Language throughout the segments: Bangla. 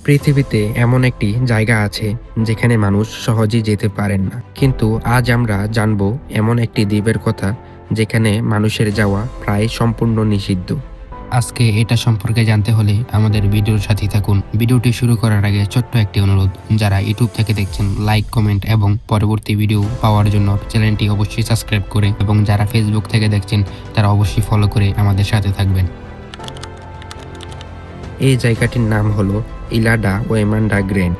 পৃথিবীতে এমন একটি জায়গা আছে যেখানে মানুষ সহজেই যেতে পারেন না, কিন্তু আজ আমরা জানব এমন একটি দ্বীপের কথা যেখানে মানুষের যাওয়া প্রায় সম্পূর্ণ নিষিদ্ধ। আজকে এটা সম্পর্কে জানতে হলে আমাদের ভিডিওর সাথেই থাকুন। ভিডিওটি শুরু করার আগে ছোট্ট একটি অনুরোধ, যারা ইউটিউব থেকে দেখছেন লাইক, কমেন্ট এবং পরবর্তী ভিডিও পাওয়ার জন্য চ্যানেলটি অবশ্যই সাবস্ক্রাইব করে, এবং যারা ফেসবুক থেকে দেখছেন তারা অবশ্যই ফলো করে আমাদের সাথে থাকবেন। এই জায়গাটির নাম হলো ইলা ডা ওয়েমান্ডা গ্র্যান্ড,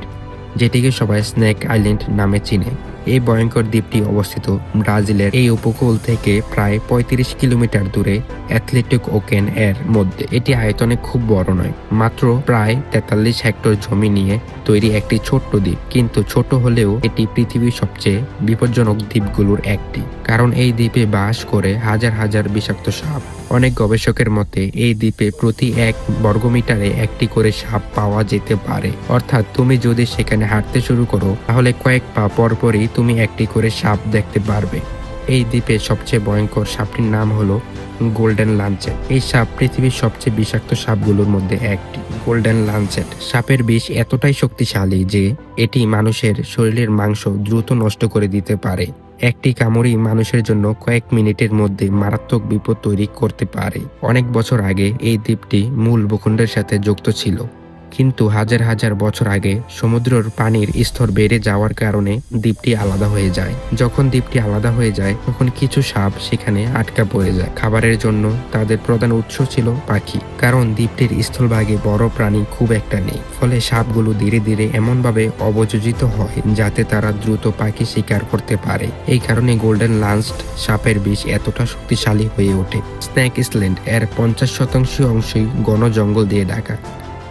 যেটিকে সবাই স্নেক আইল্যান্ড নামে চিনে। এই ভয়ঙ্কর দ্বীপটি অবস্থিত ব্রাজিলের এই উপকূল থেকে প্রায় ৩৫ কিলোমিটার দূরে অ্যাথলেটিক ওকেন এর মধ্যে। এটি আয়তনে খুব বড় নয়, মাত্র প্রায় ৪৩ হেক্টর জমি নিয়ে তৈরি একটি ছোট্ট দ্বীপ। কিন্তু ছোট হলেও এটি পৃথিবীর সবচেয়ে বিপজ্জনক দ্বীপগুলোর একটি, কারণ এই দ্বীপে বাস করে হাজার হাজার বিষাক্ত সাপ। অনেক গবেষকের মতে এই দ্বীপে প্রতি ১ বর্গমিটারে একটি করে সাপ পাওয়া যেতে পারে। অর্থাৎ তুমি যদি সেখানে হাঁটতে শুরু করো, তাহলে কয়েক পা পরপরই তুমি একটি করে সাপ দেখতে পারবে। এই দ্বীপে সবচেয়ে ভয়ঙ্কর সাপটির নাম হলো গোল্ডেন লাঞ্চেট। এই সাপ পৃথিবীর সবচেয়ে বিষাক্ত সাপগুলোর মধ্যে একটি। গোল্ডেন লাঞ্চেট সাপের বিষ এতটাই শক্তিশালী যে এটি মানুষের শরীরের মাংস দ্রুত নষ্ট করে দিতে পারে। একটি কামড়ই মানুষের জন্য কয়েক মিনিটের মধ্যে মারাত্মক বিপদ তৈরি করতে পারে। অনেক বছর আগে এই দ্বীপটি মূল ভূখণ্ডের সাথে যুক্ত ছিল, কিন্তু হাজার হাজার বছর আগে সমুদ্রের পানির স্তর বেড়ে যাওয়ার কারণে দ্বীপটি আলাদা হয়ে যায়। যখন দ্বীপটি আলাদা হয়ে যায়, তখন কিছু সাপ সেখানে আটকা পড়ে যায়। খাবারের জন্য তাদের প্রধান উৎস ছিল পাখি, কারণ দ্বীপটির স্থলভাগে বড় প্রাণী খুব একটা নেই। ফলে সাপগুলো ধীরে ধীরে এমনভাবে অবযোজিত হয় যাতে তারা দ্রুত পাখি শিকার করতে পারে। এই কারণে গোল্ডেন লাঞ্চড সাপের বিষ এতটা শক্তিশালী হয়ে ওঠে। স্নেক আইল্যান্ড এর ৫০% অংশই ঘন জঙ্গল দিয়ে ঢাকা।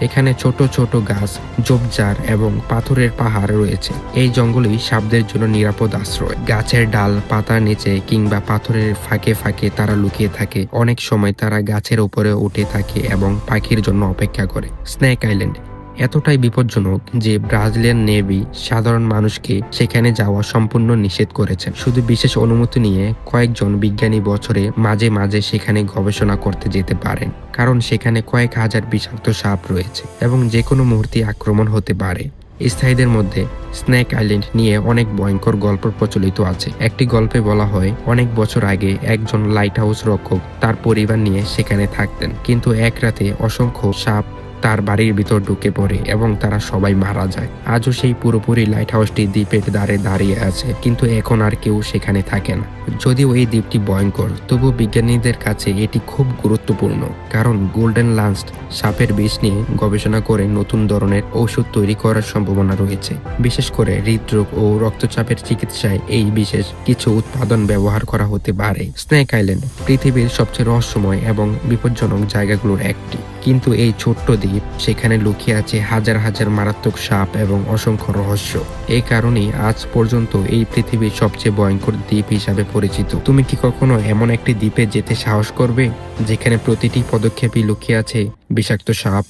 এখানে ছোট ছোট গাছ, ঝোপঝাড় এবং পাথরের পাহাড় রয়েছে। এই জঙ্গলই সাপদের জন্য নিরাপদ আশ্রয়। গাছের ডাল, পাতার নিচে কিংবা পাথরের ফাঁকে ফাঁকে তারা লুকিয়ে থাকে। অনেক সময় তারা গাছের উপরে উঠে থাকে এবং পাখির জন্য অপেক্ষা করে। স্নেক আইল্যান্ড এতটাই বিপজ্জনক যে ব্রাজিলিয়ান নেভি সাধারণ মানুষকে সেখানে যাওয়া সম্পূর্ণ নিষেধ করেছেন। শুধু বিশেষ অনুমতি নিয়ে কয়েকজন বিজ্ঞানী বছরে মাঝে মাঝে সেখানে গবেষণা করতে যেতে পারেন, কারণ সেখানে কয়েক হাজার বিষাক্ত সাপ রয়েছে এবং যে কোনো মুহূর্তে আক্রমণ হতে পারে। স্থায়ীদের মধ্যে স্নেক আইল্যান্ড নিয়ে অনেক ভয়ঙ্কর গল্প প্রচলিত আছে। একটি গল্পে বলা হয়, অনেক বছর আগে একজন লাইট হাউস রক্ষক তার পরিবার নিয়ে সেখানে থাকতেন, কিন্তু এক রাতে অসংখ্য সাপ তার বাড়ির ভিতর ঢুকে পড়ে এবং তারা সবাই মারা যায়। আজও সেই পুরোপুরি লাইট হাউসটি দ্বীপের দ্বারে দাঁড়িয়ে আছে, কিন্তু এখন আর কেউ সেখানে থাকে না। যদিও এই দ্বীপটি ভয়ঙ্কর, তবু বিজ্ঞানীদের কাছে এটি খুব গুরুত্বপূর্ণ, কারণ গোল্ডেন লাঞ্চড সাপের বিষ নিয়ে গবেষণা করে নতুন ধরনের ঔষধ তৈরি করার সম্ভাবনা রয়েছে। বিশেষ করে হৃদরোগ ও রক্তচাপের চিকিৎসায় এই বিশেষ কিছু উৎপাদন ব্যবহার করা হতে পারে। স্নেক আইল্যান্ড পৃথিবীর সবচেয়ে রহস্যময় এবং বিপজ্জনক জায়গাগুলোর একটি, কিন্তু এই ছোট্ট দ্বীপ, সেখানে লুকিয়ে আছে হাজার হাজার মারাত্মক সাপ এবং অসংখ্য রহস্য। এই কারণেই আজ পর্যন্ত এই পৃথিবীর সবচেয়ে ভয়ঙ্কর দ্বীপ হিসাবে পরিচিত। তুমি কি কখনো এমন একটি দ্বীপে যেতে সাহস করবে যেখানে প্রতিটি পদক্ষেপই লুকিয়ে আছে বিষাক্ত সাপ?